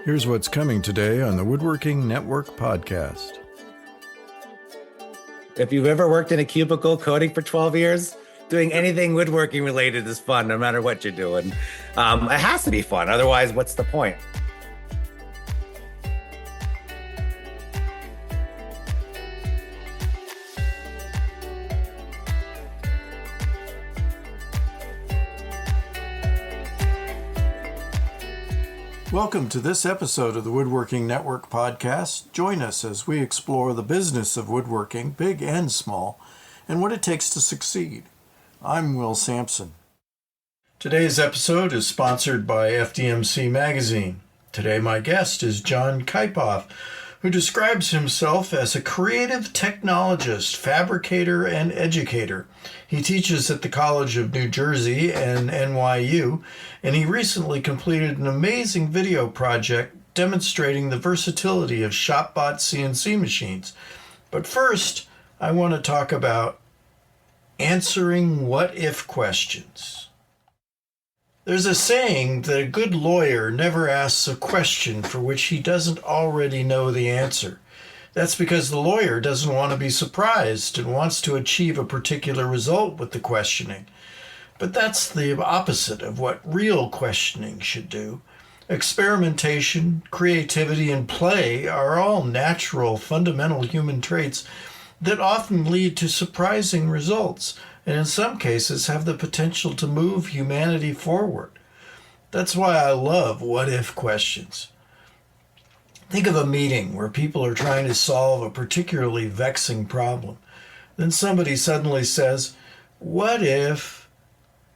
Here's what's coming today on the Woodworking Network podcast. If you've ever worked in a cubicle coding for 12 years, doing anything woodworking related is fun, no matter what you're doing. It has to be fun. Otherwise, what's the point? Welcome to this episode of the Woodworking Network podcast. Join us as we explore the business of woodworking, big and small, and what it takes to succeed. I'm Will Sampson. Today's episode is sponsored by FDMC Magazine. Today my guest is John Kuiphoff, who describes himself as a creative technologist, fabricator, and educator. He teaches at the College of New Jersey and NYU, and he recently completed an amazing video project demonstrating the versatility of shop-bought CNC machines. But first, I want to talk about answering what-if questions. There's a saying that a good lawyer never asks a question for which he doesn't already know the answer. That's because the lawyer doesn't want to be surprised and wants to achieve a particular result with the questioning. But that's the opposite of what real questioning should do. Experimentation, creativity, and play are all natural, fundamental human traits that often lead to surprising results, and in some cases have the potential to move humanity forward. That's why I love what-if questions. Think of a meeting where people are trying to solve a particularly vexing problem. Then somebody suddenly says, "What if?"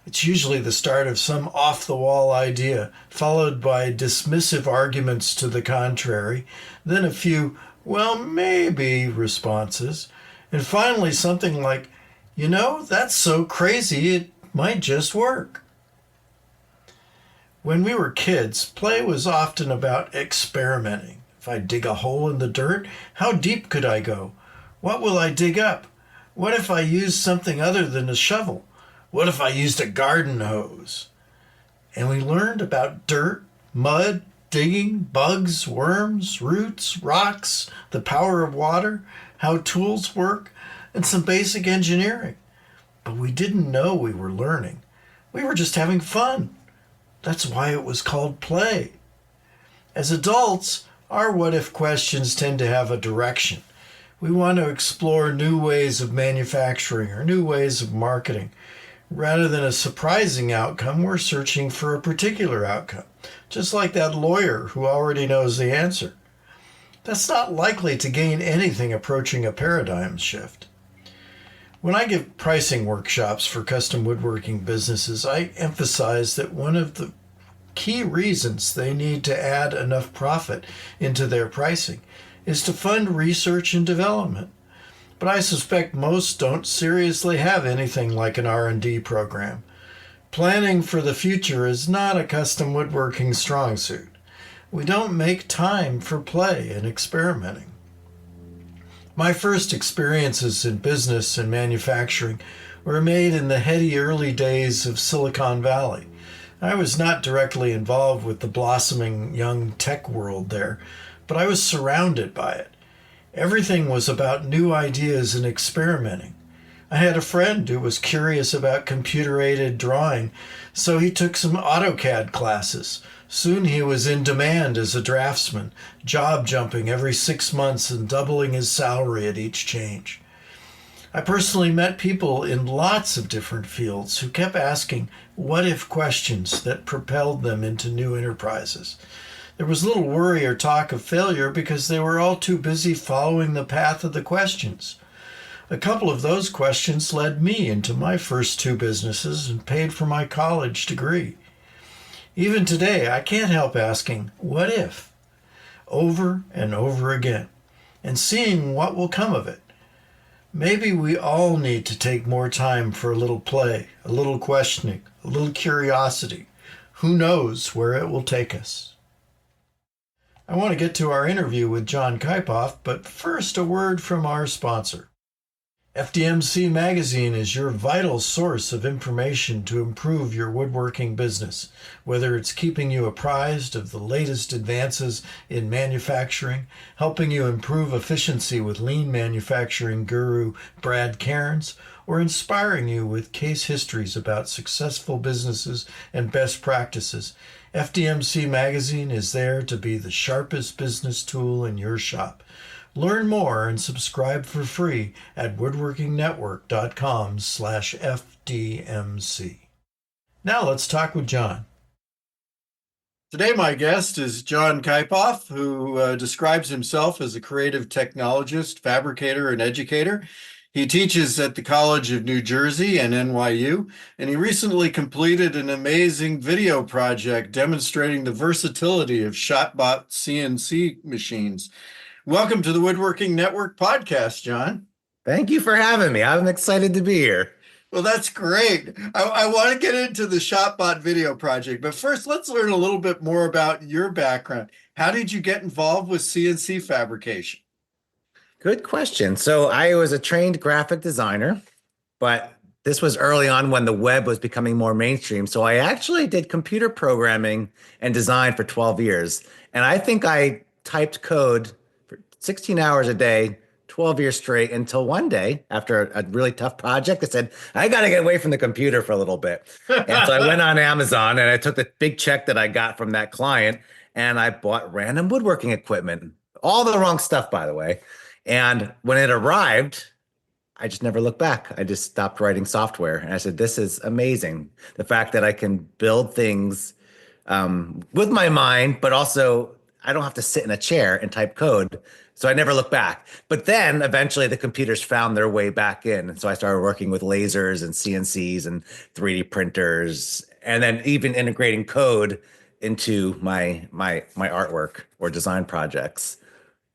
It's usually the start of some off-the-wall idea, followed by dismissive arguments to the contrary, then a few, "well, maybe" responses, and finally something like, "You know, that's so crazy, it might just work." When we were kids, play was often about experimenting. If I dig a hole in the dirt, how deep could I go? What will I dig up? What if I used something other than a shovel? What if I used a garden hose? And we learned about dirt, mud, digging, bugs, worms, roots, rocks, the power of water, how tools work, and some basic engineering. But we didn't know we were learning. We were just having fun. That's why it was called play. As adults, our what-if questions tend to have a direction. We want to explore new ways of manufacturing or new ways of marketing. Rather than a surprising outcome, we're searching for a particular outcome, just like that lawyer who already knows the answer. That's not likely to gain anything approaching a paradigm shift. When I give pricing workshops for custom woodworking businesses, I emphasize that one of the key reasons they need to add enough profit into their pricing is to fund research and development. But I suspect most don't seriously have anything like an R&D program. Planning for the future is not a custom woodworking strong suit. We don't make time for play and experimenting. My first experiences in business and manufacturing were made in the heady early days of Silicon Valley. I was not directly involved with the blossoming young tech world there, but I was surrounded by it. Everything was about new ideas and experimenting. I had a friend who was curious about computer-aided drawing, so he took some AutoCAD classes. Soon he was in demand as a draftsman, job jumping every 6 months and doubling his salary at each change. I personally met people in lots of different fields who kept asking what-if questions that propelled them into new enterprises. There was little worry or talk of failure because they were all too busy following the path of the questions. A couple of those questions led me into my first 2 businesses and paid for my college degree. Even today, I can't help asking, what if? Over and over again, and seeing what will come of it. Maybe we all need to take more time for a little play, a little questioning, a little curiosity. Who knows where it will take us? I want to get to our interview with John Kuiphoff, but first a word from our sponsor. FDMC Magazine is your vital source of information to improve your woodworking business, whether it's keeping you apprised of the latest advances in manufacturing, helping you improve efficiency with lean manufacturing guru Brad Cairns, or inspiring you with case histories about successful businesses and best practices. FDMC Magazine is there to be the sharpest business tool in your shop. Learn more and subscribe for free at woodworkingnetwork.com/FDMC. Now let's talk with John. Today, my guest is John Kuiphoff, who describes himself as a creative technologist, fabricator, and educator. He teaches at the College of New Jersey and NYU, and he recently completed an amazing video project demonstrating the versatility of ShotBot CNC machines. Welcome to the Woodworking Network podcast, John. Thank you for having me. I'm excited to be here. Well, that's great. I want to get into the ShotBot video project, but first let's learn a little bit more about your background. How did you get involved with CNC fabrication? Good question. So I was a trained graphic designer, but this was early on when the web was becoming more mainstream. So I actually did computer programming and design for 12 years. And I think I typed code for 16 hours a day, 12 years straight, until one day, after a really tough project, I said, I got to get away from the computer for a little bit. And so I went on Amazon and I took the big check that I got from that client and I bought random woodworking equipment, all the wrong stuff, by the way. And when it arrived, I just never looked back. I just stopped writing software. And I said, this is amazing. The fact that I can build things with my mind, but also I don't have to sit in a chair and type code. So I never looked back. But then eventually the computers found their way back in. And so I started working with lasers and CNCs and 3D printers, and then even integrating code into my artwork or design projects.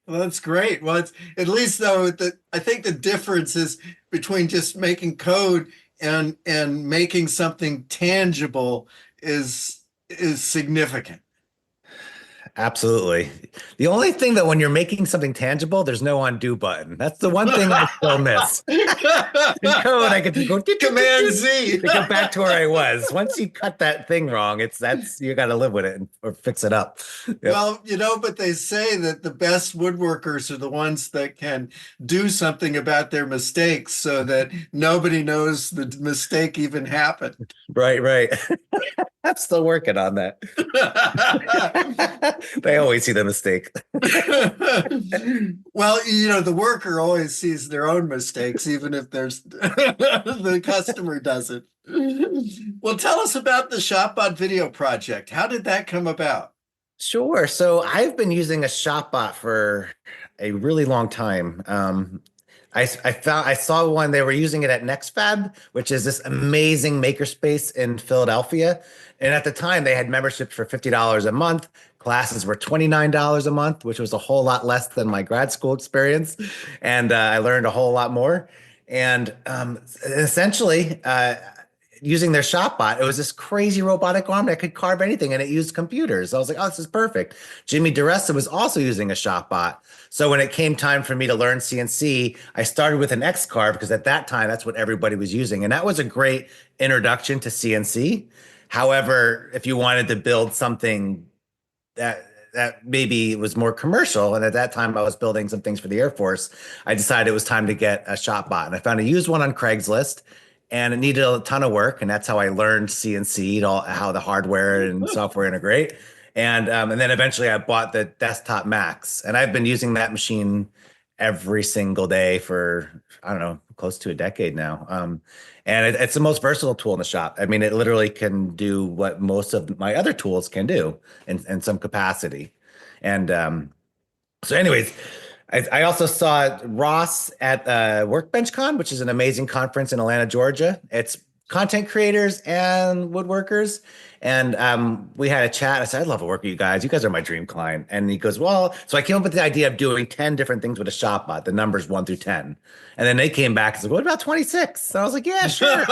Well, that's great. Well, it's at least though I think the difference is between just making code and making something tangible is significant. Absolutely. The only thing that when you're making something tangible, there's no undo button. That's the one thing I still miss. In code, I could go Command Z to get back to where I was. Once you cut that thing wrong, that's you got to live with it or fix it up. Yep. Well, but they say that the best woodworkers are the ones that can do something about their mistakes so that nobody knows the mistake even happened. Right. I'm still working on that. They always see the mistake. Well, the worker always sees their own mistakes, even if there's the customer doesn't. Well, tell us about the ShotBot video project. How did that come about? Sure. So I've been using a ShotBot for a really long time. I saw one, they were using it at NextFab, which is this amazing makerspace in Philadelphia. And at the time they had memberships for $50 a month. Classes were $29 a month, which was a whole lot less than my grad school experience. And I learned a whole lot more. And essentially, using their ShotBot, it was this crazy robotic arm that could carve anything, and it used computers. I was like, oh, this is perfect. Jimmy DeResta was also using a ShotBot. So when it came time for me to learn CNC, I started with an X-Carve because at that time, that's what everybody was using. And that was a great introduction to CNC. However, if you wanted to build something that maybe was more commercial, and at that time I was building some things for the Air Force, I decided it was time to get a ShotBot. And I found a used one on Craigslist. And it needed a ton of work, and that's how I learned CNC, how the hardware and software integrate. And then eventually I bought the Desktop Max, and I've been using that machine every single day for, I don't know, close to a decade now. And it's the most versatile tool in the shop. I mean, it literally can do what most of my other tools can do in some capacity. And so anyways, I also saw Ross at Workbench Con, which is an amazing conference in Atlanta, Georgia. It's content creators and woodworkers. And we had a chat. I said, I'd love to work with you guys. You guys are my dream client. And he goes, well, so I came up with the idea of doing 10 different things with a ShotBot, the numbers 1 through 10. And then they came back and said, what about 26? And I was like, yeah, sure.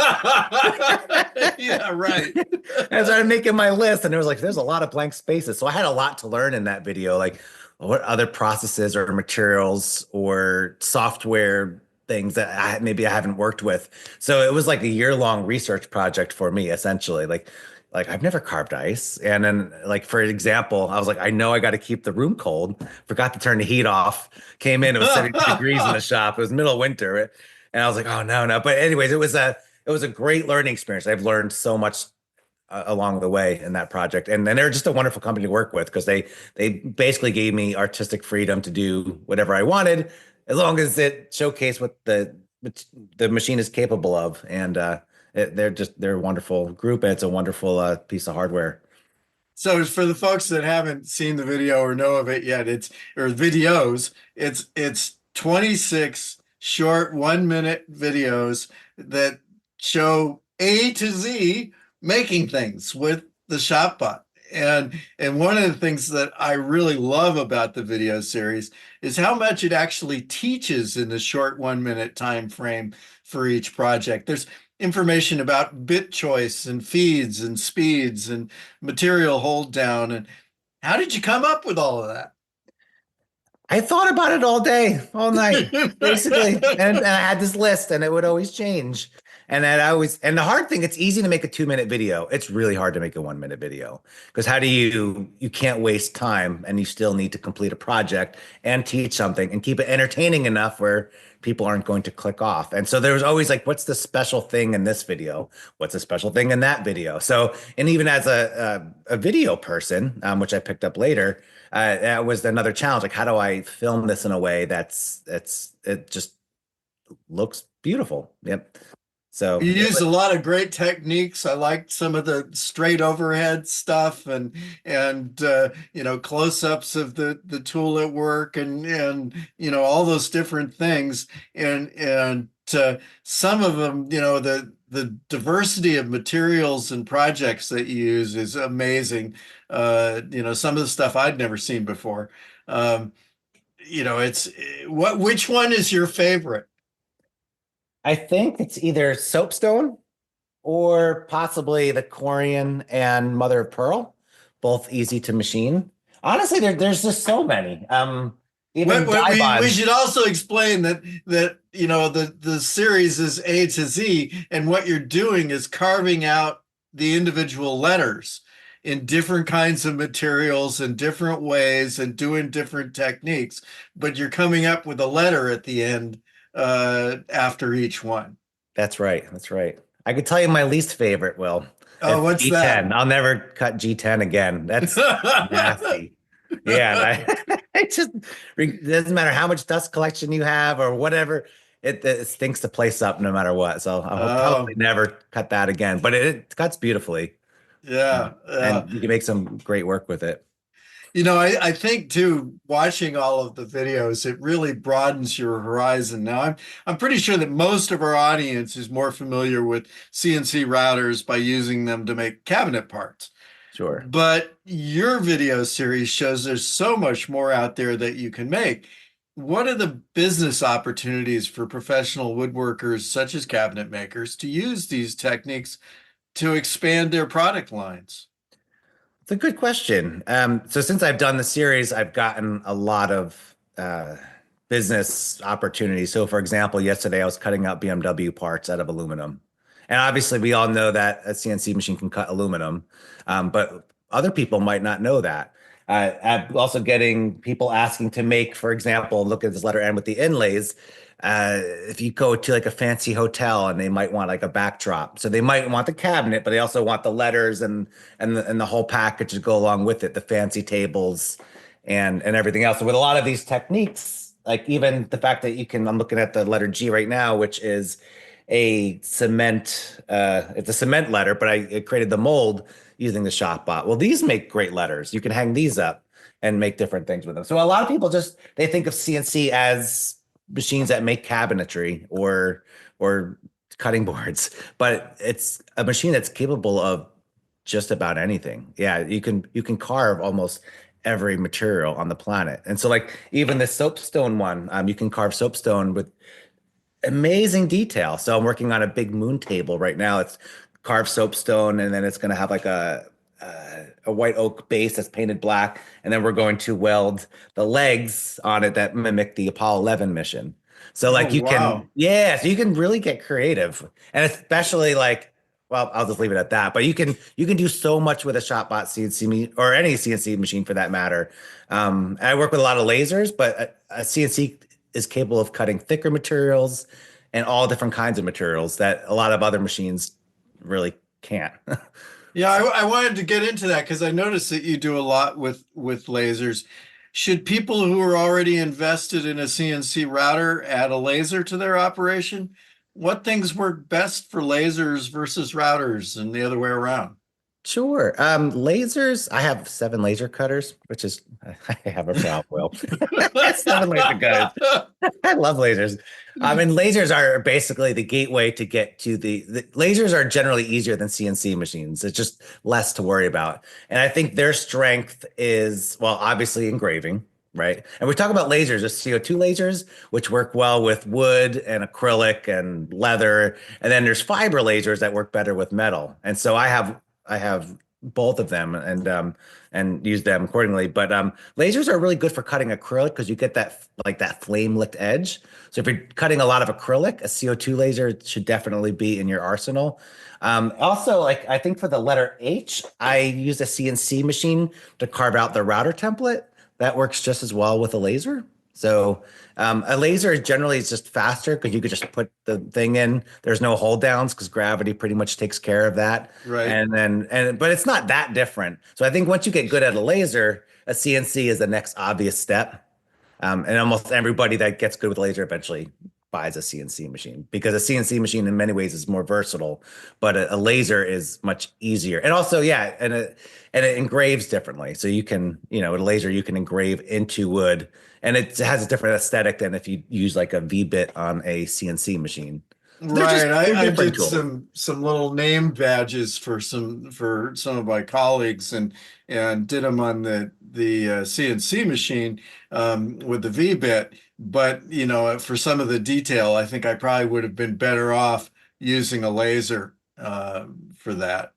Yeah, right. And I started making my list, and there's a lot of blank spaces. So I had a lot to learn in that video, like what other processes or materials or software things that maybe I haven't worked with. So it was like a year-long research project for me, essentially. Like I've never carved ice. And then like for example, I was like, I know I got to keep the room cold. Forgot to turn the heat off. Came in, it was 70 degrees in the shop. It was middle of winter. And I was like, oh no, no. But anyways, it was a great learning experience. I've learned so much along the way in that project. And then they're just a wonderful company to work with because they basically gave me artistic freedom to do whatever I wanted as long as it showcased what the machine is capable of. And they're a wonderful group and it's a wonderful piece of hardware. So for the folks that haven't seen the video or know of it yet, or videos, it's 26 short 1 minute videos that show A to Z making things with the ShopBot. And one of the things that I really love about the video series is how much it actually teaches in the short 1 minute time frame for each project. There's information about bit choice and feeds and speeds and material hold down. And how did you come up with all of I thought about it all day, all night, basically. And that? I had this list and it would always change. And the hard thing, it's easy to make a 2 minute video. It's really hard to make a 1 minute video because you can't waste time and you still need to complete a project and teach something and keep it entertaining enough where people aren't going to click off. And so there was always like, what's the special thing in this video? What's the special thing in that video? So, and even as a video person, which I picked up later, that was another challenge. Like, how do I film this in a way it just looks beautiful? Yep. So You it used a lot of great techniques. I liked some of the straight overhead stuff and close-ups of the tool at work and all those different things. And some of them, the diversity of materials and projects that you use is amazing. Some of the stuff I'd never seen before. It's which one is your favorite? I think it's either soapstone or possibly the Corian and mother of pearl, both easy to machine. Honestly, there's just so many. Even die We bonds. should also explain that the series is A to Z, and what you're doing is carving out the individual letters in different kinds of materials and different ways and doing different techniques, but you're coming up with a letter at the end after each one. That's right. That's right. I could tell you my least favorite, Will. Oh, It's what's that? G10. I'll never cut G10 again. That's nasty. Yeah, and it just it doesn't matter how much dust collection you have or whatever. It stinks the place up no matter what. So I'll probably Oh, never cut that again. But it cuts beautifully, yeah. and you can make some great work with it. I think too, watching all of the videos, it really broadens your horizon. Now, I'm pretty sure that most of our audience is more familiar with CNC routers by using them to make cabinet parts. Sure. But your video series shows there's so much more out there that you can make. What are the business opportunities for professional woodworkers, such as cabinet makers, to use these techniques to expand their product lines? It's a good question. So since I've done the series, I've gotten a lot of business opportunities. So for example, yesterday I was cutting out BMW parts out of aluminum. And obviously we all know that a CNC machine can cut aluminum, but other people might not know that. I'm also getting people asking to make, for example, look at this letter N with the inlays. If you go to like a fancy hotel and they might want like a backdrop, so they might want the cabinet, but they also want the letters and the whole package to go along with it, the fancy tables and everything else. So with a lot of these techniques, like even the fact that I'm looking at the letter G right now, which is it's a cement letter, but I created the mold using the ShopBot. Well, these make great letters. You can hang these up and make different things with them. So a lot of people they think of CNC as machines that make cabinetry or cutting boards, but it's a machine that's capable of just about anything. Yeah, you can carve almost every material on the planet. And so like even the soapstone one, you can carve soapstone with amazing detail. So I'm working on a big moon table right now. It's carved soapstone, and then it's going to have like a white oak base that's painted black, and then we're going to weld the legs on it that mimic the Apollo 11 mission. So Oh, like you can, wow. yeah, so you can really get creative. And especially like, well, I'll just leave it at that. But you can do so much with a ShopBot CNC or any CNC machine for that matter. I work with a lot of lasers, but a CNC is capable of cutting thicker materials and all different kinds of materials that a lot of other machines really can't. Yeah, I wanted to get into that because I noticed that you do a lot with lasers. Should people who are already invested in a CNC router add a laser to their operation? What things work best for lasers versus routers and the other way around? Sure. Lasers, I have 7 laser cutters, which is I have a problem, Will. 7 laser cutters. I love lasers. And lasers are basically the gateway to get to the lasers are generally easier than CNC machines. It's just less to worry about. And I think their strength is, well, obviously engraving, right? And we talk about lasers, there's CO2 lasers, which work well with wood and acrylic and leather. And then there's fiber lasers that work better with metal. And so I have both of them and use them accordingly. But lasers are really good for cutting acrylic because you get that like that flame licked edge. So if you're cutting a lot of acrylic, a CO2 laser should definitely be in your arsenal. Also, like I think for the letter H, I use a CNC machine to carve out the router template. That works just as well with a laser. So a laser generally is just faster because you could just put the thing in. There's no hold downs because gravity pretty much takes care of that. Right. But it's not that different. So I think once you get good at a laser, a CNC is the next obvious step. And almost everybody that gets good with laser eventually buys a CNC machine because a CNC machine in many ways is more versatile, but a laser is much easier. And also, yeah, and it engraves differently. So you can, with a laser, you can engrave into wood, and it has a different aesthetic than if you use like a V-bit on a CNC machine. Right. They're I different did tools. some little name badges for some of my colleagues and did them on the CNC machine with the V-bit. But for some of the detail, I think I probably would have been better off using a laser for that.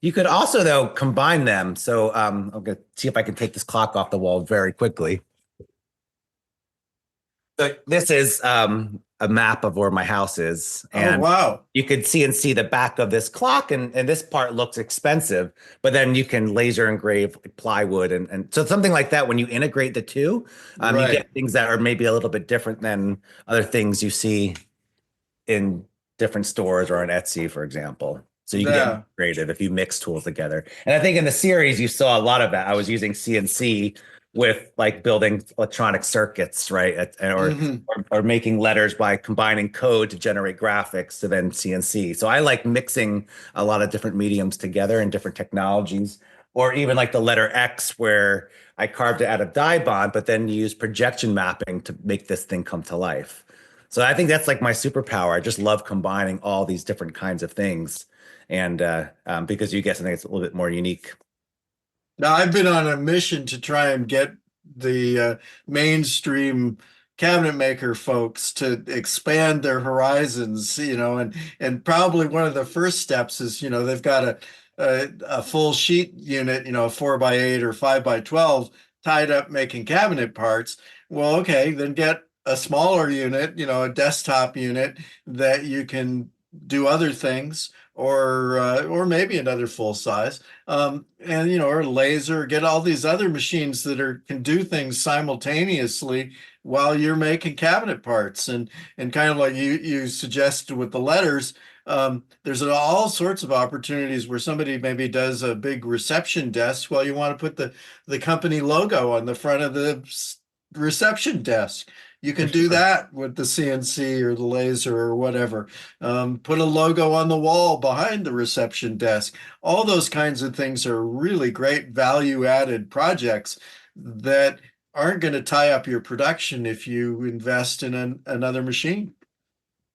You could also though combine them. So I'm gonna see if I can take this clock off the wall very quickly. So this is a map of where my house is, Oh, and wow. you could see the back of this clock, and this part looks expensive, but then you can laser engrave plywood, and so something like that. When you integrate the two, you Right. get things that are maybe a little bit different than other things you see in different stores or on Etsy, for example. So you can get Yeah. creative if you mix tools together. And I think in the series you saw a lot of that. I was using CNC with like building electronic circuits, right? Hmm. Or making letters by combining code to generate graphics to then CNC. So I like mixing a lot of different mediums together and different technologies. Or even like the letter X, where I carved it out of die bond, but then use projection mapping to make this thing come to life. So I think that's like my superpower. I just love combining all these different kinds of things, and because you get something that's a little bit more unique. Now, I've been on a mission to try and get the mainstream cabinet maker folks to expand their horizons, and probably one of the first steps is, they've got a full sheet unit, a 4x8 or 5x12 tied up making cabinet parts. Well, okay, then get a smaller unit, a desktop unit that you can do other things, or maybe another full size and or laser, get all these other machines that can do things simultaneously while you're making cabinet parts, and kind of like you suggested with the letters. There's all sorts of opportunities where somebody maybe does a big reception desk. Well, you want to put the company logo on the front of the reception desk. You For can do sure. that with the CNC or the laser or whatever. Put a logo on the wall behind the reception desk. All those kinds of things are really great value added projects that aren't going to tie up your production if you invest in another machine,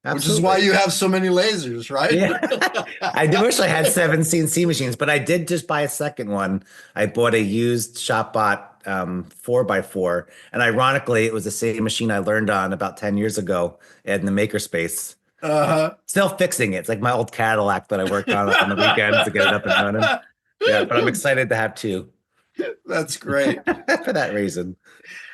which is why Absolutely. you have so many lasers, right? Yeah. I do wish I had 7 CNC machines, but I did just buy a second one. I bought a used ShopBot 4x4. And ironically, it was the same machine I learned on about 10 years ago in the makerspace. Uh-huh. Still fixing it. It's like my old Cadillac that I work on the weekends to get it up and running. Yeah, but I'm excited to have two That's great. for that reason.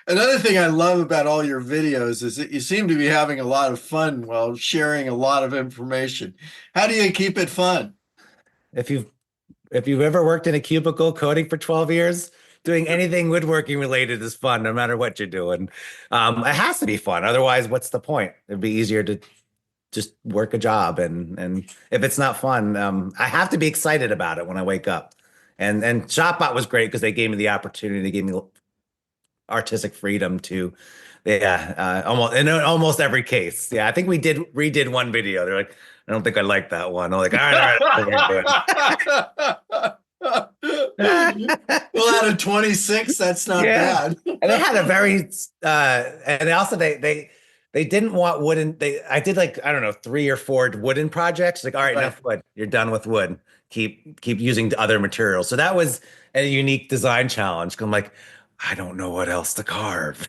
Another thing I love about all your videos is that you seem to be having a lot of fun while sharing a lot of information. How do you keep it fun? If you've if you've ever worked in a cubicle coding for 12 years, doing anything woodworking related is fun, no matter what you're doing. It has to be fun. Otherwise, what's the point? It'd be easier to just work a job, and if it's not fun, I have to be excited about it when I wake up. And Shopbot was great because they gave me the opportunity, they gave me artistic freedom to, yeah, almost in almost every case. Yeah, I think we did redid one video. They're like, I don't think I like that one. I'm like, all right, all right, Well, out of 26, that's not yeah. bad. And they had a very and they also they didn't want wooden. They I did like, I don't know, 3 or 4 wooden projects. Like, all right, Right. enough wood. You're done with wood. Keep using the other materials. So that was a unique design challenge. I'm like, I don't know what else to carve.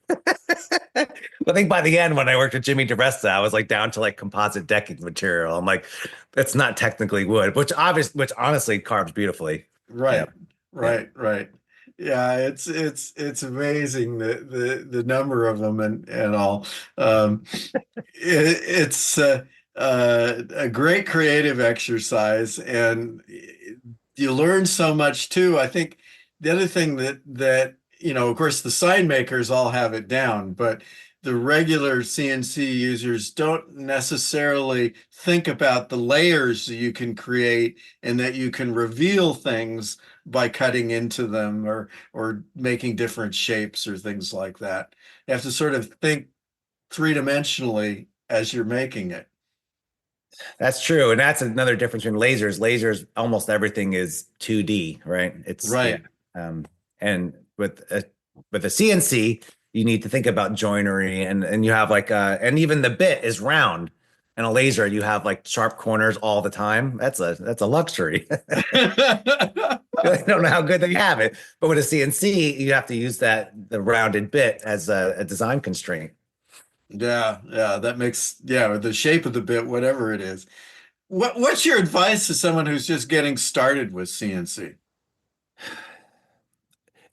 I think by the end, when I worked with Jimmy DeResta, I was like down to like composite decking material. I'm like, it's not technically wood, which honestly carves beautifully. Yeah. Right, Yeah. right. Yeah, it's amazing the number of them and all. It's a great creative exercise, and you learn so much too. I think the other thing that of course, the sign makers all have it down, but the regular CNC users don't necessarily think about the layers that you can create and that you can reveal things by cutting into them or making different shapes or things like that. You have to sort of think three-dimensionally as you're making it. That's true. And that's another difference between lasers. Lasers, almost everything is 2D, right? It's yeah. Right. And with a CNC, you need to think about joinery, and you have like and even the bit is round. And a laser, you have like sharp corners all the time. That's a luxury. I don't know how good they have it. But with a CNC, you have to use the rounded bit as a design constraint. Yeah, that makes the shape of the bit, whatever it is. What's your advice to someone who's just getting started with CNC?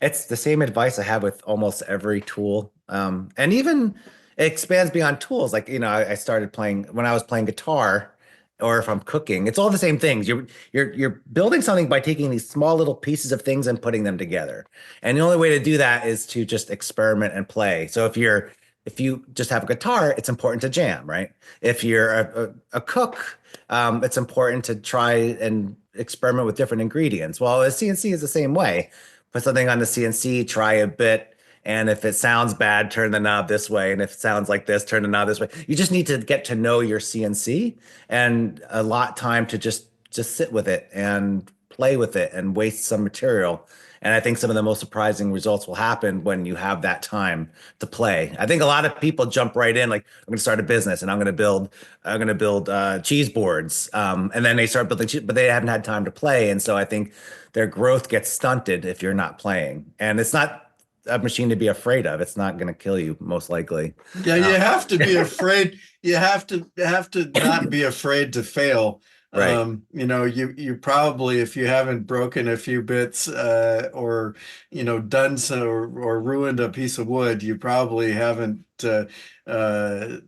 It's the same advice I have with almost every tool. And even it expands beyond tools. Like, I started playing when I was playing guitar, or if I'm cooking, it's all the same things. You're building something by taking these small little pieces of things and putting them together. And the only way to do that is to just experiment and play. So if you just have a guitar, it's important to jam, right? If you're a cook, it's important to try and experiment with different ingredients. Well, a CNC is the same way. Put something on the CNC, try a bit, and if it sounds bad, turn the knob this way, and if it sounds like this, turn the knob this way. You just need to get to know your CNC, and a lot time to just sit with it and play with it and waste some material. And I think some of the most surprising results will happen when you have that time to play. I think a lot of people jump right in, like, I'm going to start a business and I'm going to build cheese boards, and then they start building, but they haven't had time to play, and so I think their growth gets stunted if you're not playing. And it's not a machine to be afraid of. It's not going to kill you, most likely. Yeah, you Uh, have to be afraid. You have to not be afraid to fail. right. You probably, if you haven't broken a few bits or done so or ruined a piece of wood, you probably haven't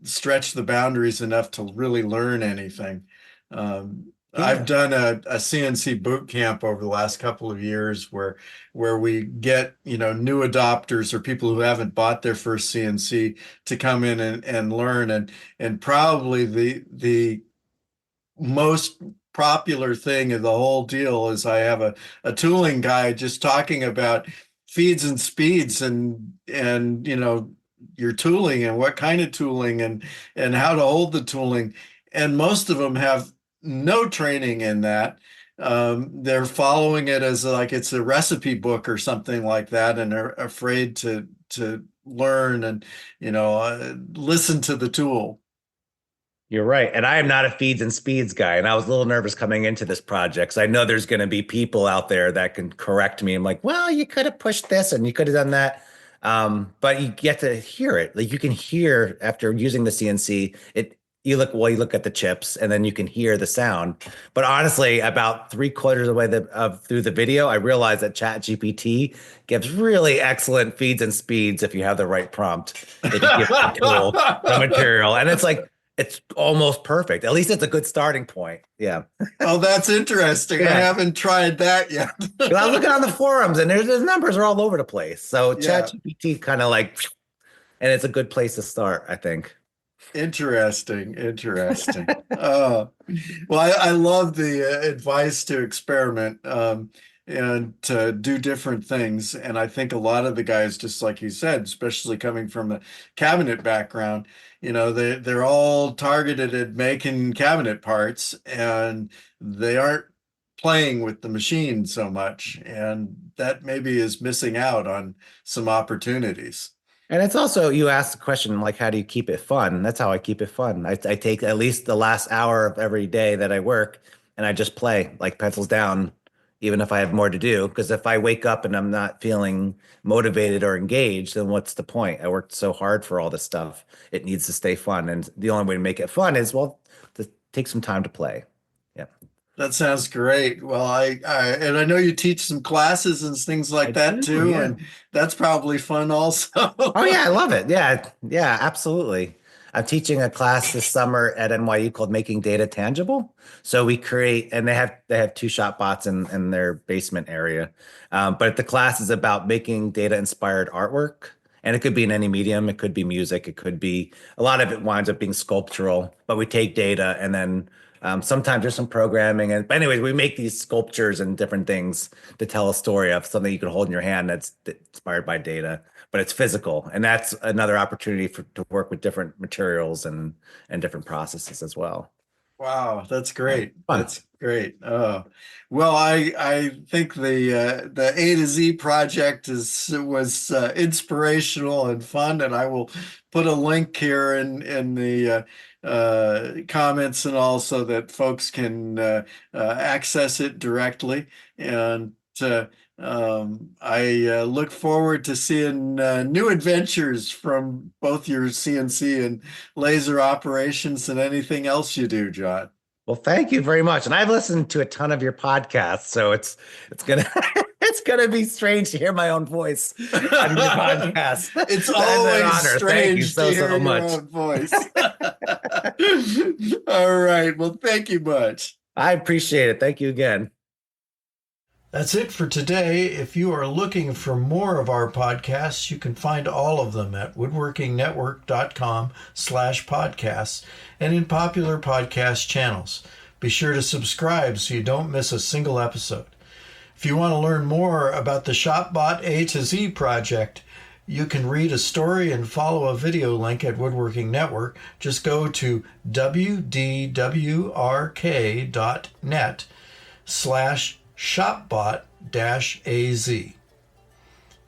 stretched the boundaries enough to really learn anything. I've Yeah. done a CNC boot camp over the last couple of years where we get, new adopters or people who haven't bought their first CNC to come in and learn. And probably the most popular thing of the whole deal is I have a tooling guy just talking about feeds and speeds and your tooling and what kind of tooling and how to hold the tooling. And most of them have no training in that. They're following it as like it's a recipe book or something like that, and are afraid to learn and listen to the tool. You're right. And I am not a feeds and speeds guy. And I was a little nervous coming into this project because I know there's going to be people out there that can correct me. I'm like, well, you could have pushed this and you could have done that. But you get to hear it. Like, you can hear after using the CNC, you look at the chips and then you can hear the sound. But honestly, about 3/4 of the way through the video, I realized that ChatGPT gives really excellent feeds and speeds if you have the right prompt. If you give the tool the material, and it's almost perfect. At least it's a good starting point. Yeah. Oh, that's interesting. I Yeah. haven't tried that yet. But I was looking on the forums and there's numbers are all over the place. So Yeah. ChatGPT kind of like, and it's a good place to start, I think. Interesting. Interesting. Well, I love the advice to experiment and to do different things. And I think a lot of the guys, just like you said, especially coming from a cabinet background, they're all targeted at making cabinet parts and they aren't playing with the machine so much. And that maybe is missing out on some opportunities. And it's also, you asked the question, like, how do you keep it fun? That's how I keep it fun. I take at least the last hour of every day that I work and I just play, like pencils down, even if I have more to do. Because if I wake up and I'm not feeling motivated or engaged, then what's the point? I worked so hard for all this stuff. It needs to stay fun. And the only way to make it fun is, well, to take some time to play. Yeah. That sounds great. Well, and I know you teach some classes and things I like that do, too, yeah. and that's probably fun also. Oh yeah, I love it. Yeah, yeah, absolutely. I'm teaching a class this summer at NYU called Making Data Tangible. So we create, and they have two shop bots in their basement area. But the class is about making data inspired artwork. And it could be in any medium. It could be music. It could be a lot of it winds up being sculptural. But we take data and then sometimes there's some programming. And but anyways, we make these sculptures and different things to tell a story of something you can hold in your hand that's inspired by data, but it's physical. And that's another opportunity to work with different materials and different processes as well. Wow, that's great. Fun. That's great. Well, I think the A to Z project was inspirational and fun, and I will put a link here in the comments and all so that folks can access it directly. And I look forward to seeing new adventures from both your CNC and laser operations and anything else you do, John. Well, thank you very much. And I've listened to a ton of your podcasts, so it's gonna it's gonna be strange to hear my own voice on your podcast. It's That's an always honor. Thank you strange so to hear so your much. own voice. All right. Well, thank you much. I appreciate it. Thank you again. That's it for today. If you are looking for more of our podcasts, you can find all of them at woodworkingnetwork.com/podcasts and in popular podcast channels. Be sure to subscribe so you don't miss a single episode. If you want to learn more about the ShopBot A to Z project, you can read a story and follow a video link at Woodworking Network. Just go to wdwrk.net/shopbot-az.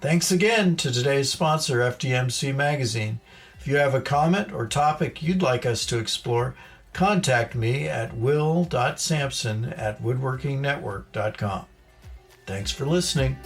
Thanks again to today's sponsor, FDMC Magazine. If you have a comment or topic you'd like us to explore, contact me at will.sampson@woodworkingnetwork.com. Thanks for listening.